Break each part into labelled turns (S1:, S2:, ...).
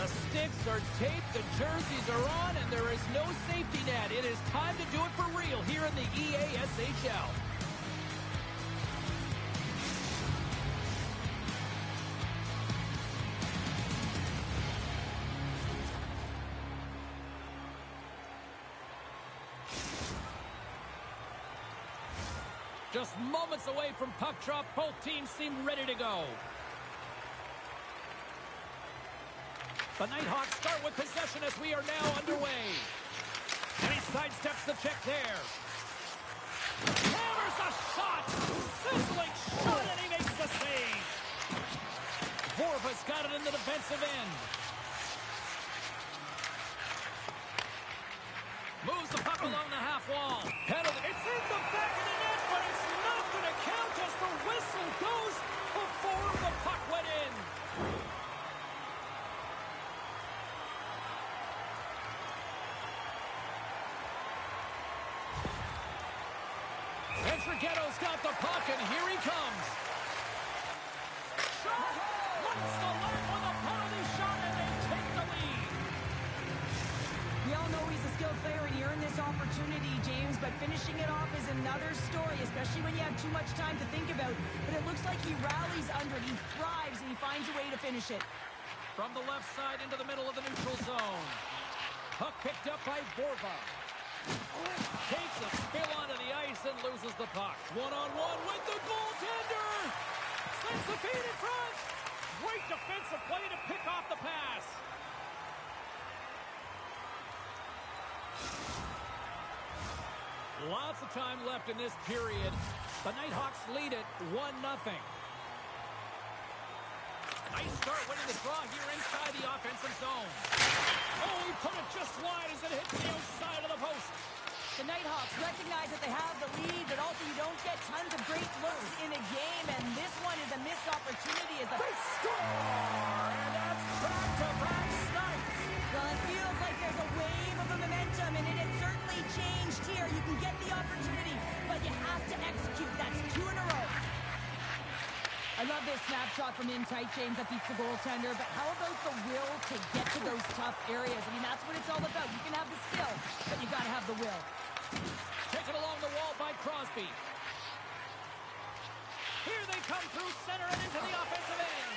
S1: The sticks are taped, the jerseys are on, and there is no safety net. It is time to do it for real here in the EASHL. Just moments away from puck drop, both teams seem ready to go. The Nighthawks start with possession as we are now underway. And he sidesteps the check there. Hammers a shot! Sizzling shot, and he makes the save! Vorva's got it in the defensive end. Moves the puck along the half wall. Penalty. It's in the back of the net, but it's not going to count as the whistle goes before the puck went in. Entrigetto's got the puck, and here he comes. Shot! What's the line with a penalty shot, and they take the lead.
S2: We all know he's a skilled player, and he earned this opportunity, James, but finishing it off is another story, especially when you have too much time to think about. But it looks like he rallies under it, he thrives, and he finds a way to finish it.
S1: From the left side into the middle of the neutral zone. Puck picked up by Vorva. Takes a spill onto the ice and loses the puck. One-on-one with the goaltender. Sends the feed in front. Great defensive play to pick off the pass. Lots of time left in this period. The Nighthawks lead it 1-0. Nice start winning the draw here inside the offensive zone. Oh, he put it just wide as it hit the outside of the post.
S2: The Nighthawks recognize that they have the lead, but also you don't get tons of great looks in a game, and this one is a missed opportunity as
S1: They score! And that's back-to-back snipes.
S2: Well, it feels like there's a wave of momentum, and it has certainly changed here. You can get the opportunity, but you have to execute. That's 2 in a row. I love this snapshot from in tight, James, that beats the goaltender, but how about the will to get to those tough areas? I mean, that's what it's all about. You can have the skill, but you got to have the will.
S1: Taken along the wall by Crosby. Here they come through center and into the offensive end.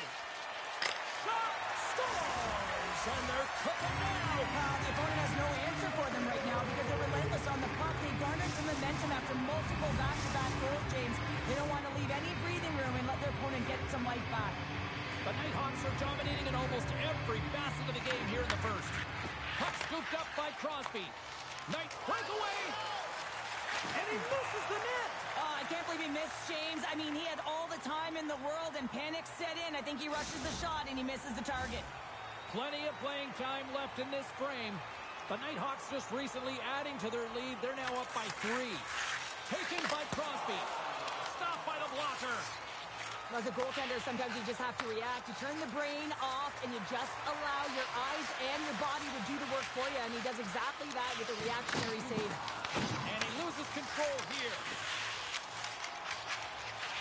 S1: Shot! Scores! And they're cooking now.
S2: The opponent has no answer for them right now because they're relentless on the puck. They garnered some momentum after multiple back-to-back goals, James. They don't want to leave any breathing room and let their opponent get some life back.
S1: The Nighthawks are dominating in almost every facet of the game here in the first. Puck scooped up by Crosby. Knight breakaway. And he misses the net.
S2: Oh, I can't believe he missed, James. I mean, he had all the time in the world and panic set in. I think he rushes the shot and he misses the target.
S1: Plenty of playing time left in this frame. The Nighthawks just recently adding to their lead. They're now up by 3. Taken by Crosby. Stopped by the blocker.
S2: As a goaltender, sometimes you just have to react. You turn the brain off and you just allow your eyes and your body to do the work for you. And he does exactly that with a reactionary save.
S1: And he loses control here.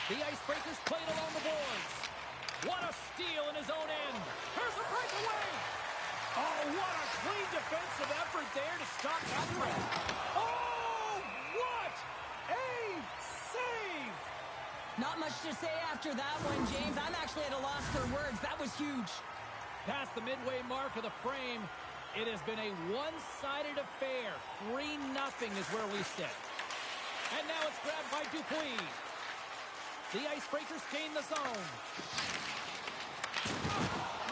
S1: The Icebreakers played along the boards. What a steal in his own end. Here's a breakaway. Oh, what a clean defensive effort there to stop that threat. Oh, what a save.
S2: Not much to say after that one, James. I'm actually at a loss for words. That was huge.
S1: Past the midway mark of the frame, it has been a one-sided affair. 3-0 is where we sit. And now it's grabbed by Dupuis. The Icebreakers gain the zone.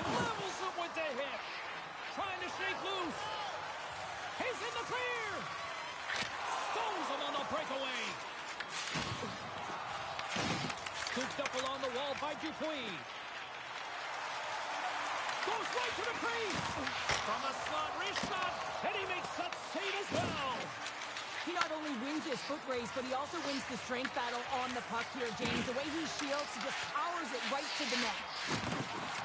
S1: Levels him with the hit. Trying to shake loose. He's in the clear. Stones him on the breakaway. Scooped up along the wall by Dupuis. Goes right to the crease. From a slot, wrist shot, and he makes that save as well.
S2: He not only wins his foot race, but he also wins the strength battle on the puck here, James. The way he shields, he just powers it right to the net.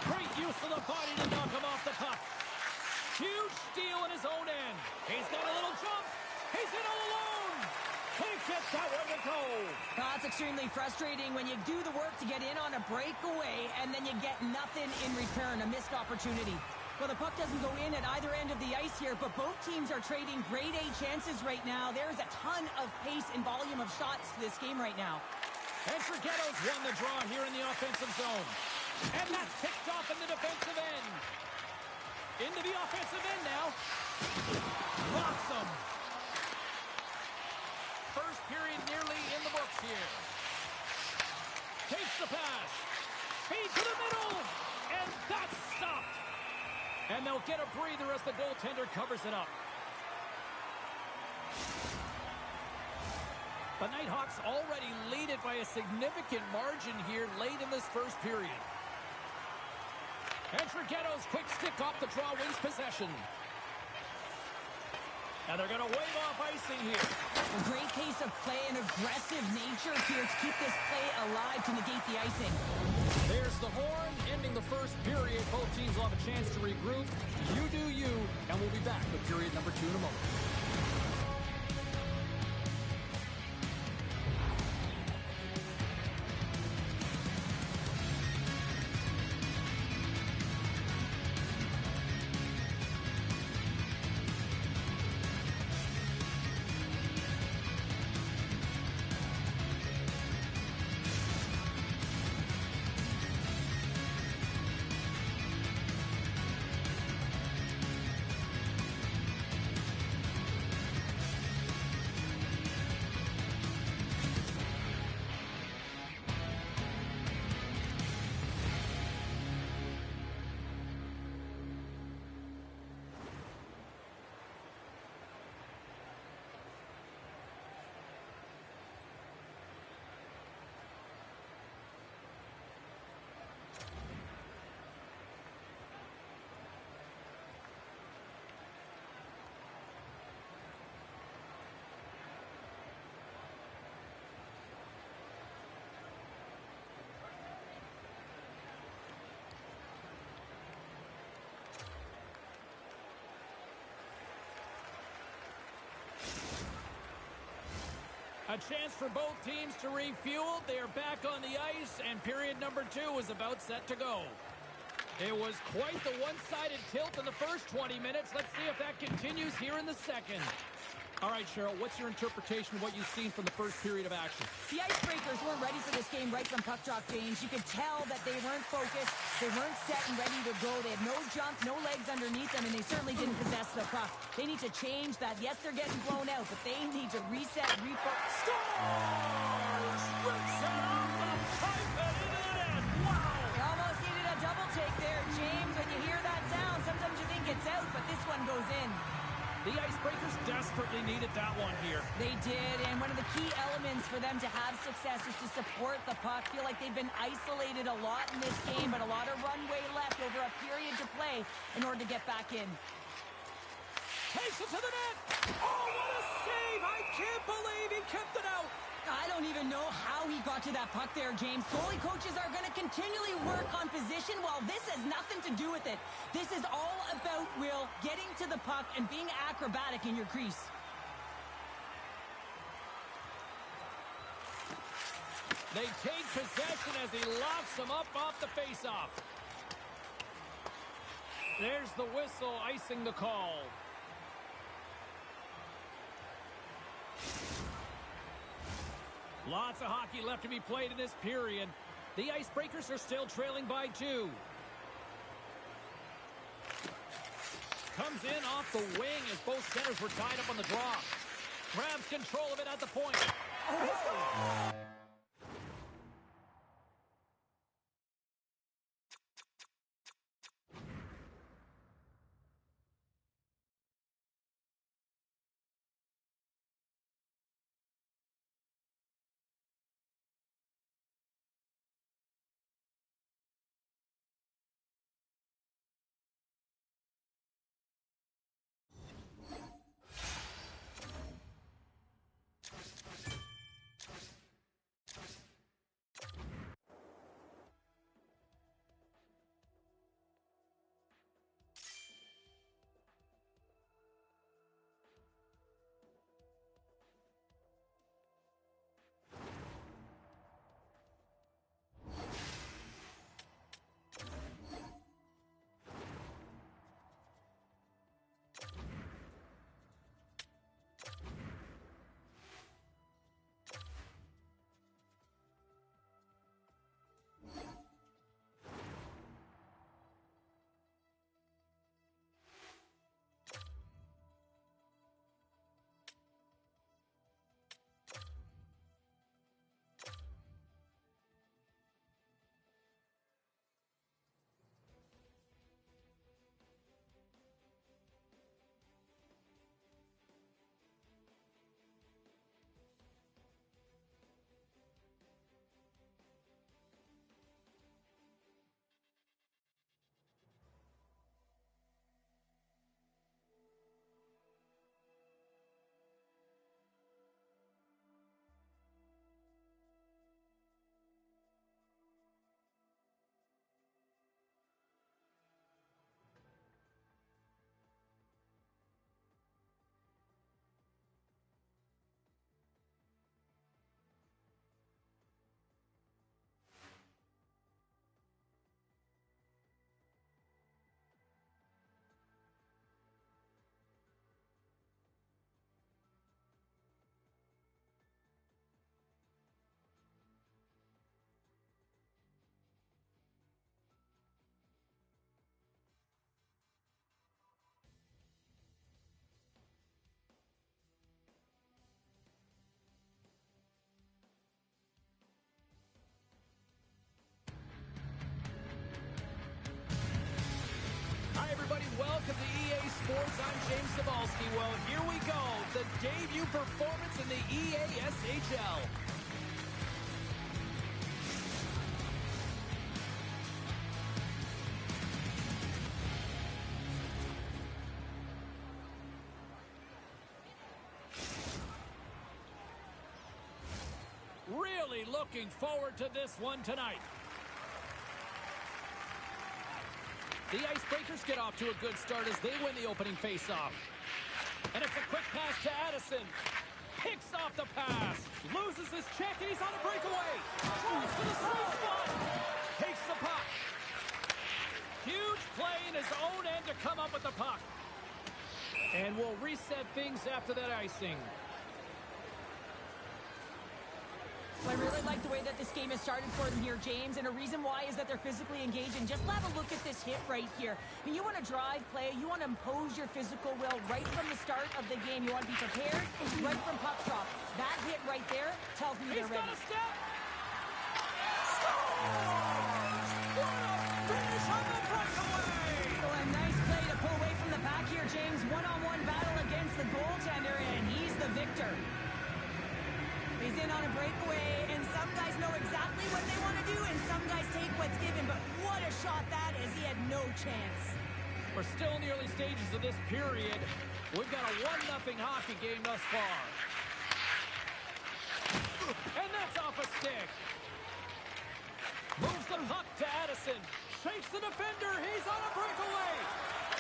S1: Great use of the body to knock him off the puck. Huge steal in his own end. He's got a little jump. He's in all alone. Can't get that one to go.
S2: That's extremely frustrating when you do the work to get in on a breakaway and then you get nothing in return, a missed opportunity. Well, the puck doesn't go in at either end of the ice here, but both teams are trading grade A chances right now. There's a ton of pace and volume of shots to this game right now.
S1: Entriqueto's won the draw here in the offensive zone. And that's picked off in the defensive end. Into the offensive end now. Locks him. First period nearly in the books here. Takes the pass. Feed to the middle. And that's stopped. And they'll get a breather as the goaltender covers it up. The Nighthawks already lead it by a significant margin here late in this first period. Entriqueto's quick stick off the draw wins possession. And they're going to wave off icing here.
S2: A great pace of play and aggressive nature here to keep this play alive to negate the icing.
S1: There's the horn, ending the first period. Both teams will have a chance to regroup. You do you, and we'll be back with period number 2 in a moment. A chance for both teams to refuel. They are back on the ice, and period number 2 is about set to go. It was quite the one-sided tilt in the first 20 minutes. Let's see if that continues here in the second. All right, Cheryl, what's your interpretation of what you've seen from the first period of action?
S2: The Icebreakers weren't ready for this game right from puck drop, James. You could tell that they weren't focused, they weren't set and ready to go. They had no jump, no legs underneath them, and they certainly didn't possess the puck. They need to change that. Yes, they're getting blown out, but they need to reset, refocus.
S1: Scores! Rips it off the pipe and into the net. Wow!
S2: They almost needed a double take there, James. When you hear that sound, sometimes you think it's out, but this one goes in.
S1: The Icebreakers desperately needed that one here.
S2: They did, and one of the key elements for them to have success is to support the puck. Feel like they've been isolated a lot in this game, but a lot of runway left over a period to play in order to get back in.
S1: Takes it to the net. Oh, what a save! I can't believe he kept it out.
S2: I don't even know how he got to that puck there, James. Goalie coaches are going to continually work on position while this has nothing to do with it. This is all about, Will, getting to the puck and being acrobatic in your crease.
S1: They take possession as he locks him up off the faceoff. There's the whistle, icing the call. Lots of hockey left to be played in this period. The Icebreakers are still trailing by 2. Comes in off the wing as both centers were tied up on the draw. Grabs control of it at the point. Oh! Hi, everybody. Welcome to EA Sports. I'm James Cebulski. Well, here we go. The debut performance in the EA SHL. Really looking forward to this one tonight. The Icebreakers get off to a good start as they win the opening faceoff. And it's a quick pass to Addison. Picks off the pass. Loses his check and he's on a breakaway. Drives to the sweet spot. Takes the puck. Huge play in his own end to come up with the puck. And we'll reset things after that icing.
S2: Well, I really like the way that this game has started for them here, James, and a reason why is that they're physically engaging. Just have a look at this hit right here. I mean, you want to drive play, you want to impose your physical will right from the start of the game. You want to be prepared right from puck drop. That hit right there tells me they're ready.
S1: He's got a step! What a finish on the breakaway!
S2: Oh, a nice play to pull away from the pack here, James. One-on-one battle against the goaltender, and he's the victor. He's in on a breakaway, and some guys know exactly what they want to do, and some guys take what's given, but what a shot that is. He had no chance.
S1: We're still in the early stages of this period. We've got a 1-0 hockey game thus far. And that's off a stick. Moves the puck to Addison. Shakes the defender. He's on a breakaway.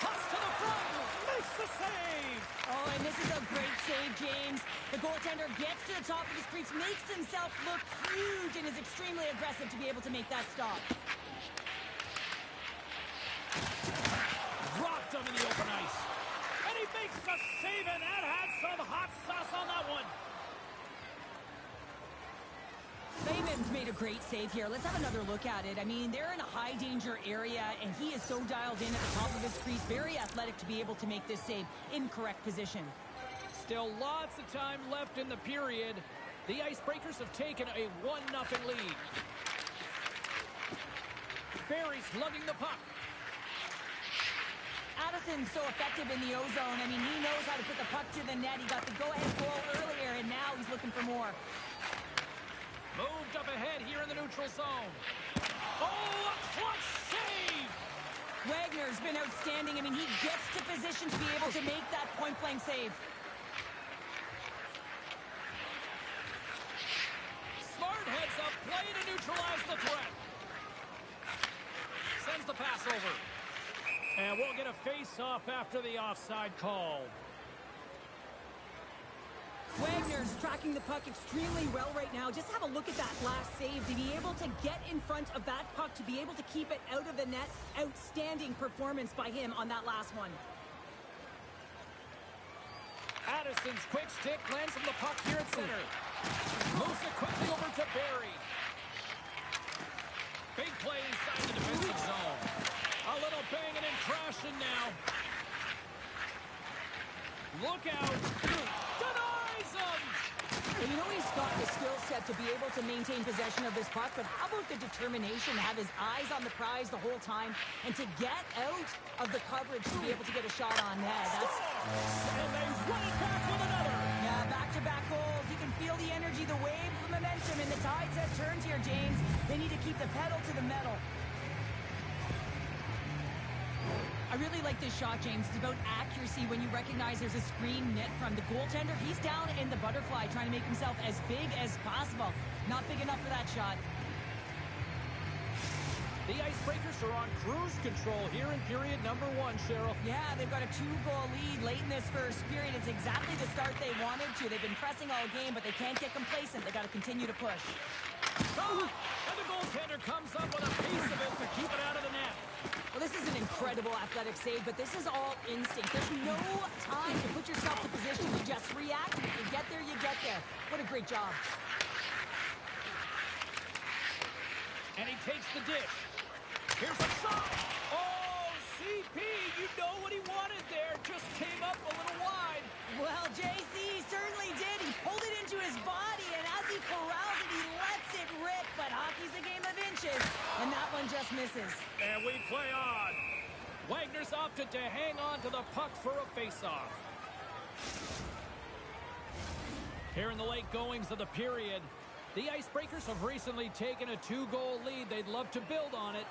S1: Cuts to the front. Makes the save.
S2: Oh, and this is a great save, James. The goaltender gets to the top of his crease, makes himself look huge, and is extremely aggressive to be able to make that stop.
S1: Dropped him in the open ice. And he makes the save, and that had some hot sauce on that one.
S2: Raymond's made a great save here. Let's have another look at it. I mean, they're in a high-danger area, and he is so dialed in at the top of his crease. Very athletic to be able to make this save in correct position.
S1: Still lots of time left in the period. The Icebreakers have taken a 1-0 lead. Barry's lugging the puck.
S2: Addison's so effective in the O-zone. I mean, he knows how to put the puck to the net. He got the go-ahead goal earlier, and now he's looking for more.
S1: Moved up ahead here in the neutral zone. Oh, a clutch save!
S2: Wagner's been outstanding. I mean, he gets to position to be able to make that point-blank save.
S1: Smart heads up play to neutralize the threat. Sends the pass over. And we'll get a face-off after the offside call.
S2: Wagner's tracking the puck extremely well right now. Just have a look at that last save. To be able to get in front of that puck, to be able to keep it out of the net. Outstanding performance by him on that last one.
S1: Addison's quick stick lands from the puck here at center. Moves it quickly over to Barry. Big play inside the defensive zone. A little banging and crashing now. Look out. Denies him.
S2: Well, you know he's got the skill set to be able to maintain possession of this puck, but how about the determination to have his eyes on the prize the whole time and to get out of the coverage to be able to get a shot on net? That's...
S1: And they run it back with another.
S2: Yeah, back-to-back goals. You can feel the energy, the wave, the momentum, and the tides have turned here, James. They need to keep the pedal to the metal. I really like this shot, James. It's about accuracy when you recognize there's a screen net from the goaltender. He's down in the butterfly trying to make himself as big as possible. Not big enough for that shot.
S1: The Icebreakers are on cruise control here in period number 1, Cheryl.
S2: Yeah, they've got a 2-goal lead late in this first period. It's exactly the start they wanted to. They've been pressing all game, but they can't get complacent. They got to continue to push.
S1: Oh, and the goaltender comes up with a piece of it to keep it out of the net.
S2: Well, this is an incredible athletic save, but this is all instinct. There's no time to put yourself in position. You just react. If you get there, you get there. What a great job.
S1: And he takes the dish. Here's a shot. Oh, CP, you know what he wanted there. Just came up a little wide.
S2: Well, JC certainly did. He pulled it into his body, and as he corrals it, he lets it rip. But hockey's a game of inches, and that one just misses.
S1: And we play on. Wagner's opted to hang on to the puck for a face-off. Here in the late goings of the period, the Icebreakers have recently taken a 2-goal lead. They'd love to build on it.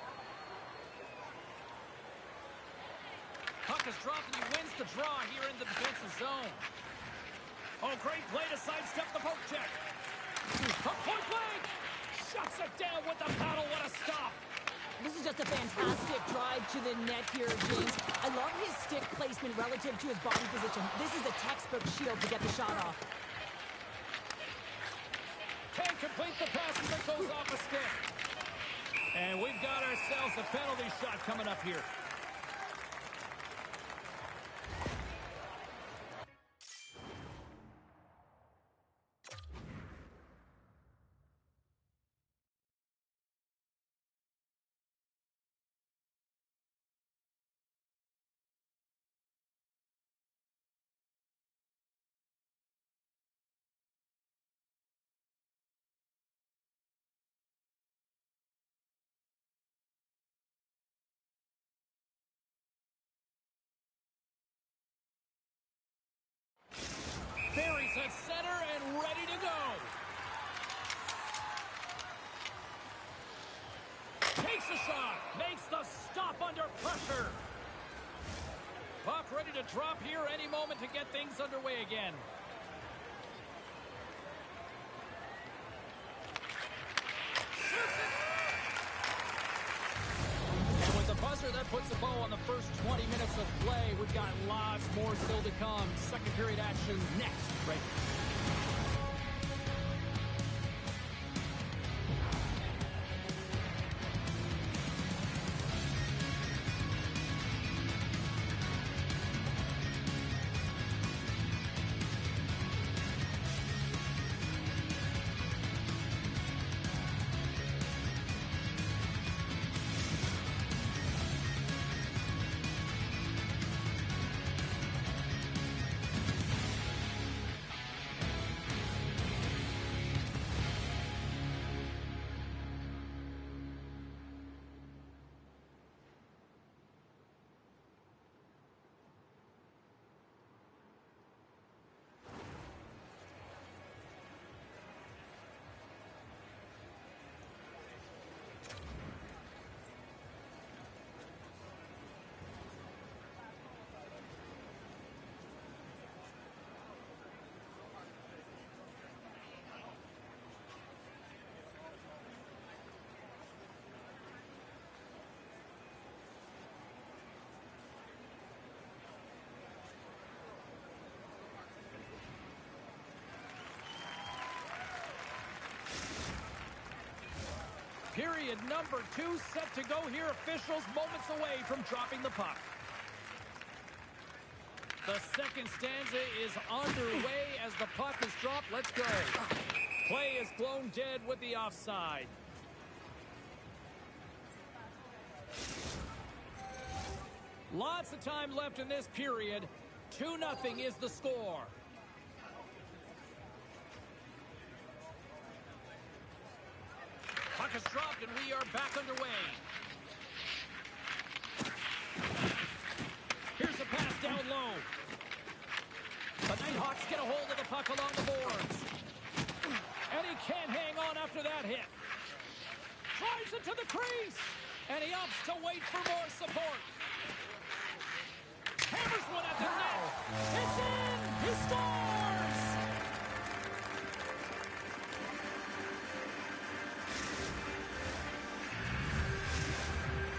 S1: Puck is dropped and he wins the draw here in the defensive zone. Oh, great play to sidestep the poke check. From point blank. Shuts it down with the paddle. What a stop.
S2: This is just a fantastic drive to the net here, James. I love his stick placement relative to his body position. This is a textbook shield to get the shot off.
S1: Can't complete the pass as it goes off a stick. And we've got ourselves a penalty shot coming up here. Barry's at center and ready to go. Takes a shot. Makes the stop under pressure. Puck ready to drop here any moment to get things underway again. And with the buzzer, that puts a bow on the first 20 minutes of play. We've got lots more still to come. Second period action next. Right. Period number 2 set to go here. Officials moments away from dropping the puck. The second stanza is underway as the puck is dropped. Let's go. Play is blown dead with the offside. Lots of time left in this period. 2-0 is the score. Puck is dropped and we are back underway. Here's a pass down low. The Nighthawks get a hold of the puck along the boards. And he can't hang on after that hit. Drives it to the crease. And he opts to wait for more support. Hammers one at the net. It's in. He scores.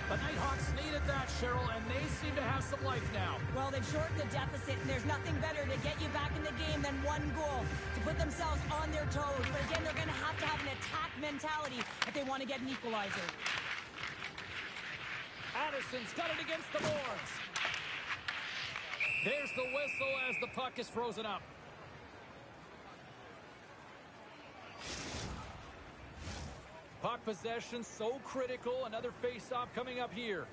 S1: The Nighthawks needed that, Cheryl, and they seem to have some life now.
S2: Well, they've shortened the deficit, and there's nothing better to get you back in the game than one goal to put themselves on their toes. But again, they're going to have an attack mentality if they want to get an equalizer.
S1: Addison's got it against the boards. There's the whistle as the puck is frozen up. Puck possession so critical. Another face-off coming up here.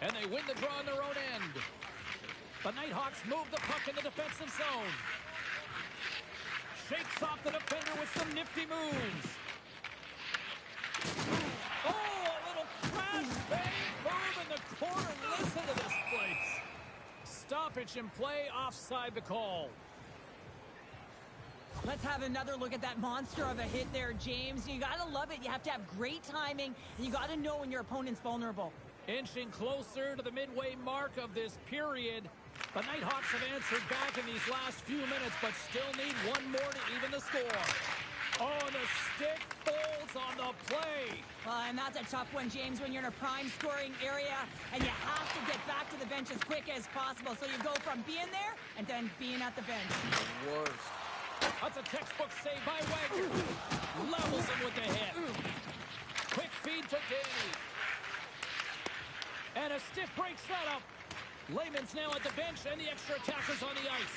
S1: And they win the draw on their own end. The Nighthawks move the puck in the defensive zone. Shakes off the defender with some nifty moves. Oh, a stoppage in play, offside the call.
S2: Let's have another look at that monster of a hit there, James. You got to love it. You have to have great timing, and you got to know when your opponent's vulnerable.
S1: Inching closer to the midway mark of this period. The Nighthawks have answered back in these last few minutes, but still need one more to even the score. Oh, the stick folds on the play.
S2: Well, and that's a tough one, James, when you're in a prime scoring area, and you have to get back to the bench as quick as possible. So you go from being there and then being at the bench.
S1: The worst. That's a textbook save by Wagner. Levels him with the hit. Quick feed to Danny. And a stiff break setup. Lehman's now at the bench, and the extra attackers on the ice.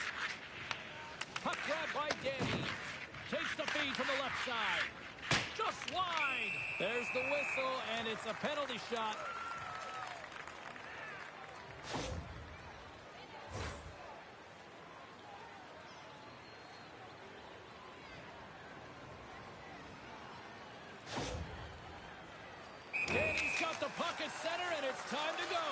S1: Puck grab by Danny. Takes the feed from the left side. Just wide. There's the whistle, and it's a penalty shot. Danny's got the puck at center, and it's time to go.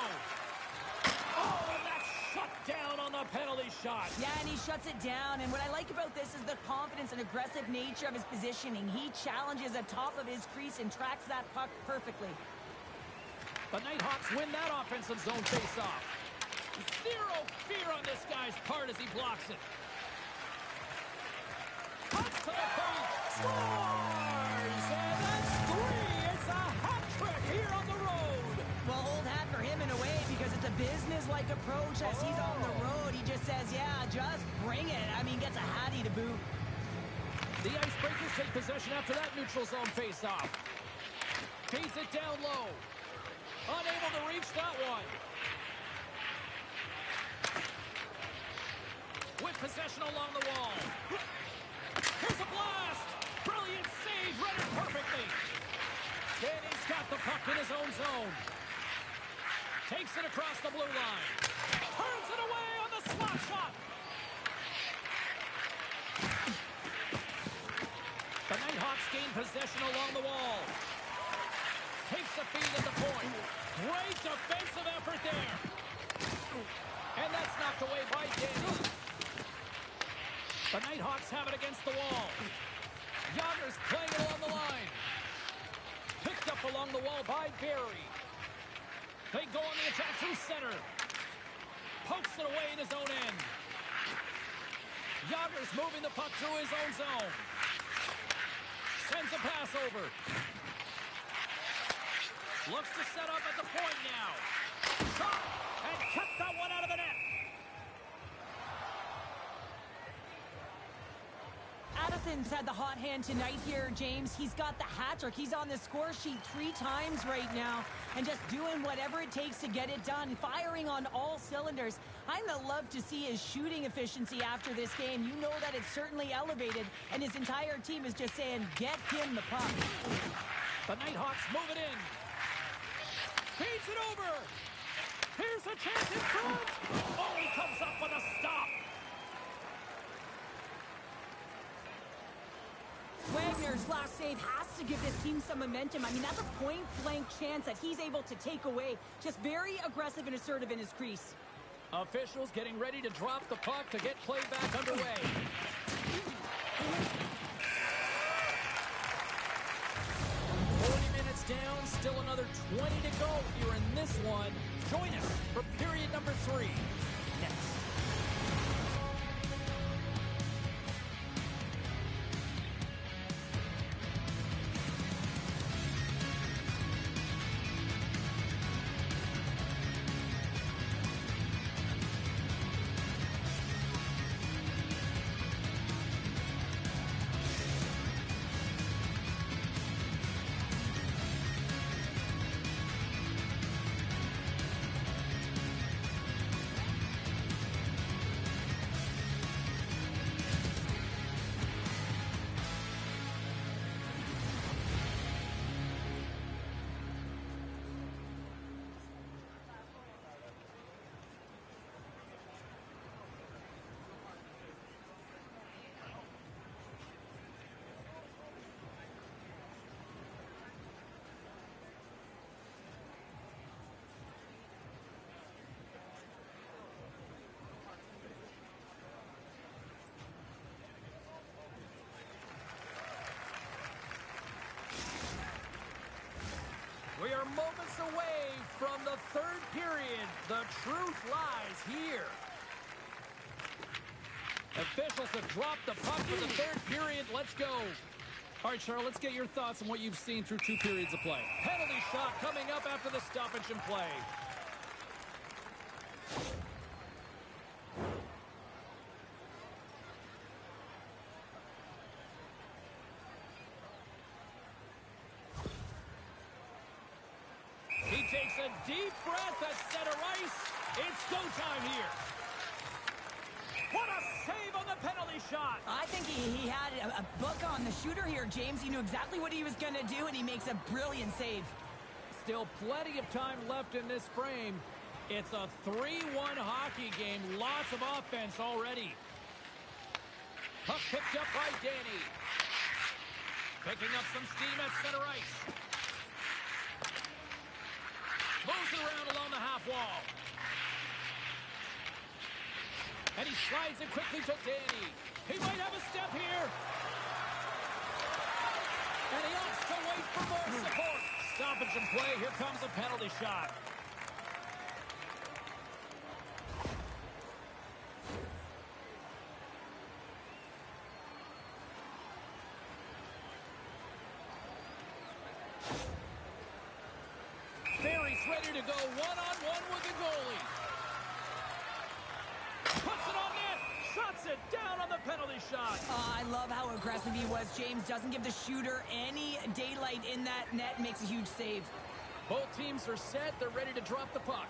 S1: Oh, and that's shut down on the penalty shot.
S2: Yeah, and he shuts it down. And what I like about this is the confidence and aggressive nature of his positioning. He challenges the top of his crease and tracks that puck perfectly.
S1: The Nighthawks win that offensive zone faceoff. Zero fear on this guy's part as he blocks it. Cuts to the paint. Scores! And that's three. It's a hat trick here on the road.
S2: Well, old hat for him in a way because it's a business-like approach as he's on the road. He just says, yeah, just bring it. I mean, gets a hattie to boot.
S1: The Icebreakers take possession after that neutral zone faceoff. Feeds it down low. Unable to reach that one. With possession along the wall. Here's a blast. Brilliant save, read it perfectly. Danny's got the puck in his own zone. Takes it across the blue line. Turns it away on the slot shot. The Nighthawks gain possession along the wall. Takes the feed at the point. Great defensive effort there. And that's knocked away by Danny. The Nighthawks have it against the wall. Yager's playing it along the line. Picked up along the wall by Barry. They go on the attack through center. Pokes it away in his own end. Yager's moving the puck through his own zone. Sends a pass over. Looks to set up at the point now. Shot! And kept that one out of the net.
S2: Addison's had the hot hand tonight here, James. He's got the hat trick. He's on the score sheet 3 times right now and just doing whatever it takes to get it done, firing on all cylinders. I'm going to love to see his shooting efficiency after this game. You know that it's certainly elevated, and his entire team is just saying, get him the puck.
S1: The Nighthawks move it in. Feeds it over. Here's a chance in front. Oh, he comes up with a stop.
S2: Wagner's last save has to give this team some momentum. I mean, that's a point-blank chance that he's able to take away. Just very aggressive and assertive in his crease.
S1: Officials getting ready to drop the puck to get play back underway. 40 minutes down, still another 20 to go here in this one. Join us for period number 3 next. from the third period. The truth lies here. Officials have dropped the puck for the third period. Let's go. All right, Charles, let's get your thoughts on what you've seen through 2 periods of play. Penalty shot coming up after the stoppage in play. He takes a deep breath at center ice. It's go time here. What a save on the penalty shot.
S2: I think he had a book on the shooter here, James. He knew exactly what he was going to do, and he makes a brilliant save.
S1: Still plenty of time left in this frame. It's a 3-1 hockey game. Lots of offense already. Puck picked up by Danny. Picking up some steam at center ice. Moves it around along the half wall. And he slides it quickly to Danny. He might have a step here. And he opts to wait for more support. Stoppage in play. Here comes a penalty shot. Barry's ready to go one-on-one with the goalie. Puts it on net. Shuts it down on the penalty shot.
S2: I love how aggressive he was, James. Doesn't give the shooter any daylight in that net. Makes a huge save.
S1: Both teams are set. They're ready to drop the puck.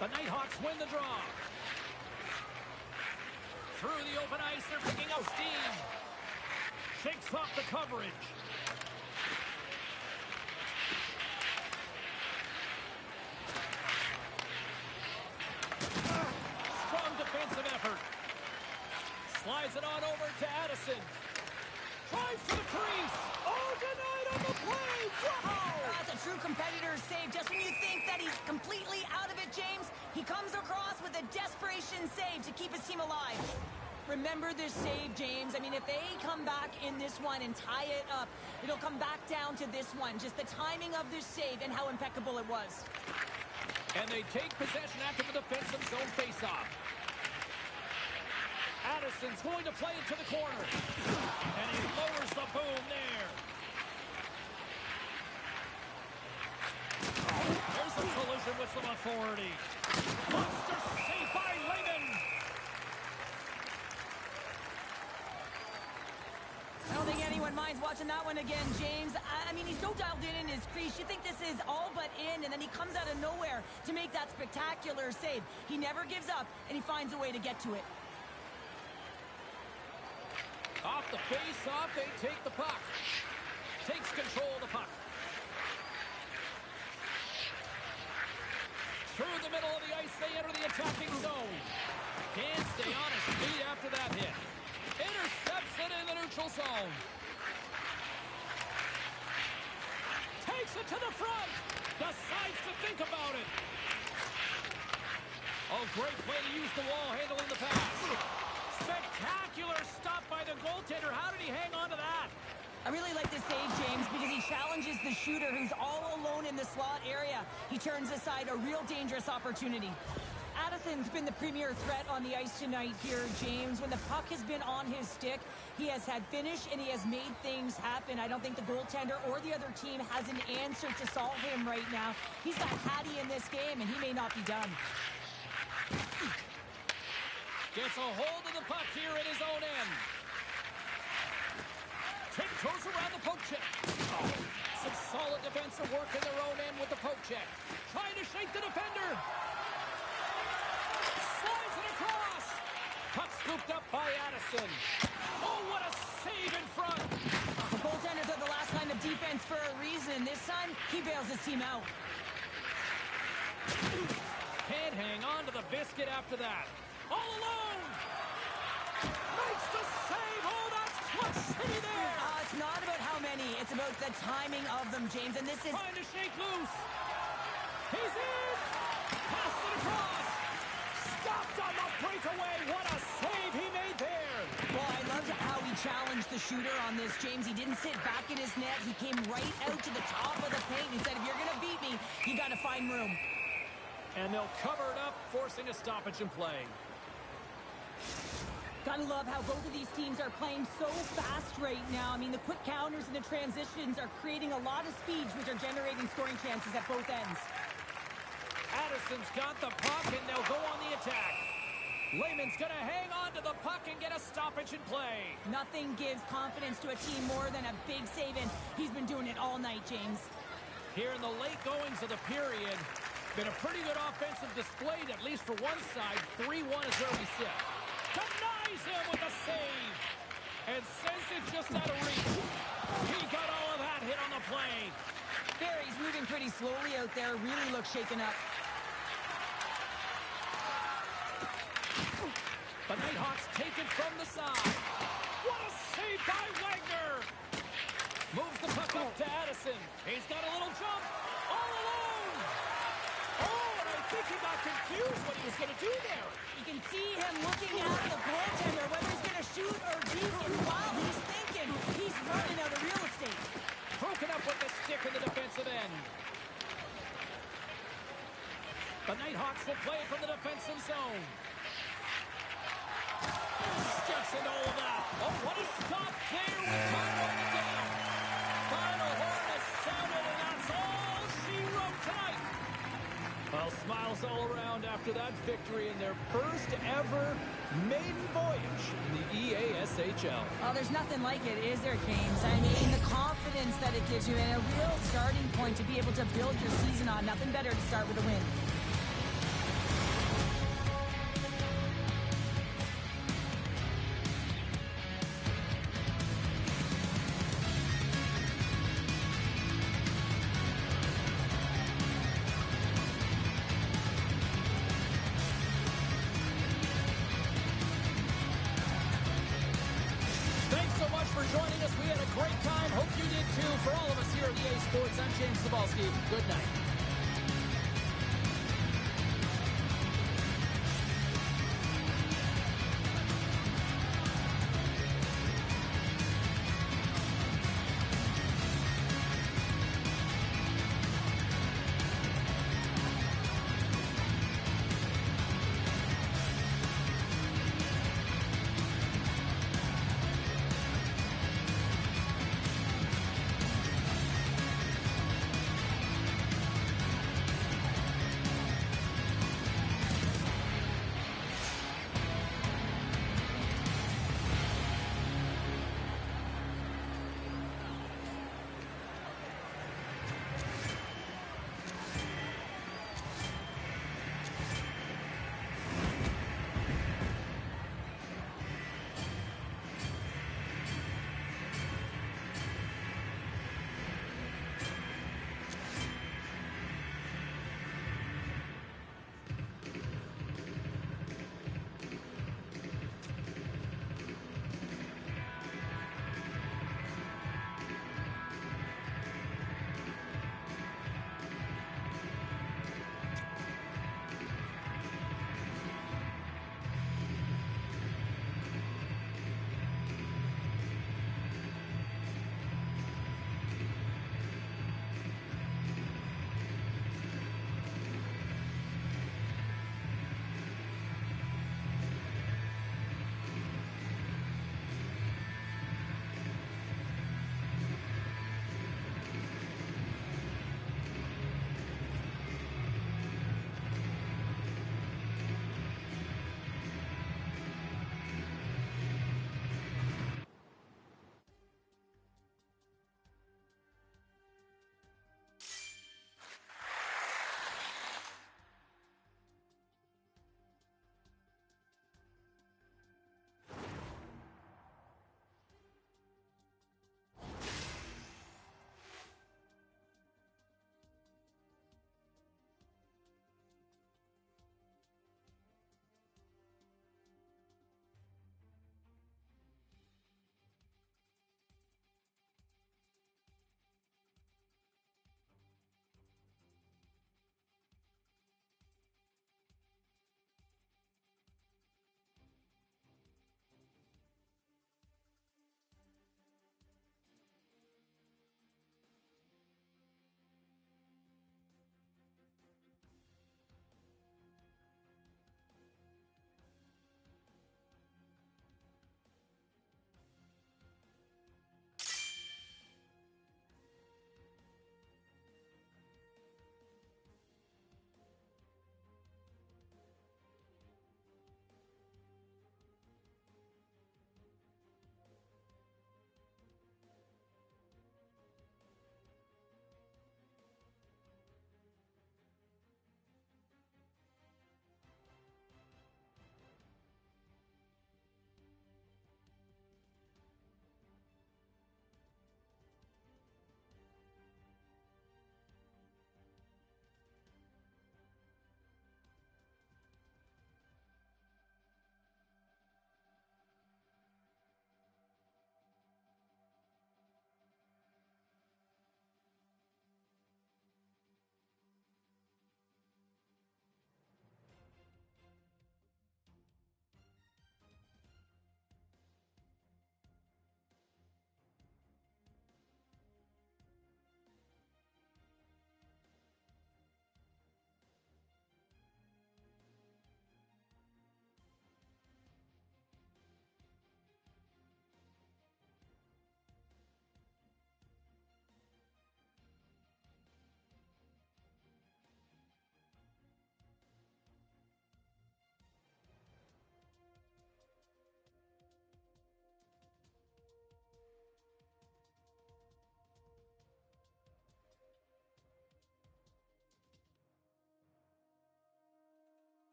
S1: The Nighthawks win the draw. Through the open ice, they're picking up steam. Shakes off the coverage. Strong defensive effort. Slides it on over to Addison. Drives to the crease. Oh, denied on the play. Wow!
S2: That's a true competitor's save. Just when you think that he's completely out of it, James, he comes across with a desperation save to keep his team alive. Remember this save, James. I mean, if they come back in this one and tie it up, it'll come back down to this one. Just the timing of this save and how impeccable it was.
S1: And they take possession after the defensive zone faceoff. Addison's going to play it to the corner. And he lowers the boom there. There's a collision with some authority. Monster save by Lehman.
S2: I don't think anyone minds watching that one again, James. I mean, he's so dialed in his crease. You think this is all but in, and then he comes out of nowhere to make that spectacular save. He never gives up, and he finds a way to get to it.
S1: Off the face-off, they take the puck. Takes control of the puck. Through the middle of the ice, they enter the attacking zone. Can't stay on his feet after that hit. Intercepts it in the neutral zone. Takes it to the front. Decides to think about it. Oh, great play to use the wall, handling the pass. Spectacular stop by the goaltender. How did he hang on to that?
S2: I really like this save, James, because he challenges the shooter who's all alone in the slot area. He turns aside a real dangerous opportunity. Addison's been the premier threat on the ice tonight here, James. When the puck has been on his stick, he has had finish and he has made things happen. I don't think the goaltender or the other team has an answer to solve him right now. He's got Hattie in this game, and he may not be done.
S1: Gets a hold of the puck here at his own end. Tiptoes around the poke check. Some solid defensive work in their own end with the poke check. Trying to shake the defender. Slides it across. Puck scooped up by Addison. Oh, what a save in front.
S2: The goaltenders are the last line of defense for a reason. This time, he bails his team out.
S1: Can't hang on to the biscuit after that. All alone. Makes the save. Oh, that's clutch city there.
S2: It's not about how many. It's about the timing of them, James. And this is...
S1: Trying to shake loose. He's in. Passed it across. Stopped on the breakaway. What a save he made there.
S2: Well, I loved how he challenged the shooter on this, James. He didn't sit back in his net. He came right out to the top of the paint. He said, if you're going to beat me, you got to find room.
S1: And they'll cover it up, forcing a stoppage in play.
S2: Gotta love how both of these teams are playing so fast right now. I mean, the quick counters and the transitions are creating a lot of speeds, which are generating scoring chances at both ends.
S1: Addison's got the puck, and they'll go on the attack. Lehman's going to hang on to the puck and get a stoppage in play.
S2: Nothing gives confidence to a team more than a big save, and he's been doing it all night, James.
S1: Here in the late goings of the period, been a pretty good offensive display, at least for one side. 3-1 is where we sit. Denies him with a save and sends it just out of reach. He got all of that hit on the play.
S2: Barry's moving pretty slowly out there. Really looks shaken up.
S1: The Nighthawks take it from the side. What a save by Wagner. Moves the puck up to Addison. He's got a little jump. All alone. Oh, and I think he got confused what he was going to do there.
S2: You can see him looking at the goaltender, whether he's going to shoot or deke, and while he's thinking, he's running out of real estate.
S1: Broken up with the stick in the defensive end. The Nighthawks will play it from the defensive zone. Sticks into all of that. Oh, what a stop there with time running down. Final horn has sounded, and that's all she wrote tonight. Well, smiles all around after that victory in their first ever maiden voyage in the EASHL.
S2: Oh, there's nothing like it, is there, James? I mean, the confidence that it gives you and a real starting point to be able to build your season on. Nothing better to start with a win.
S1: For joining us. We had a great time. Hope you did too. For all of us here at EA Sports, I'm James Cebulski. Good night.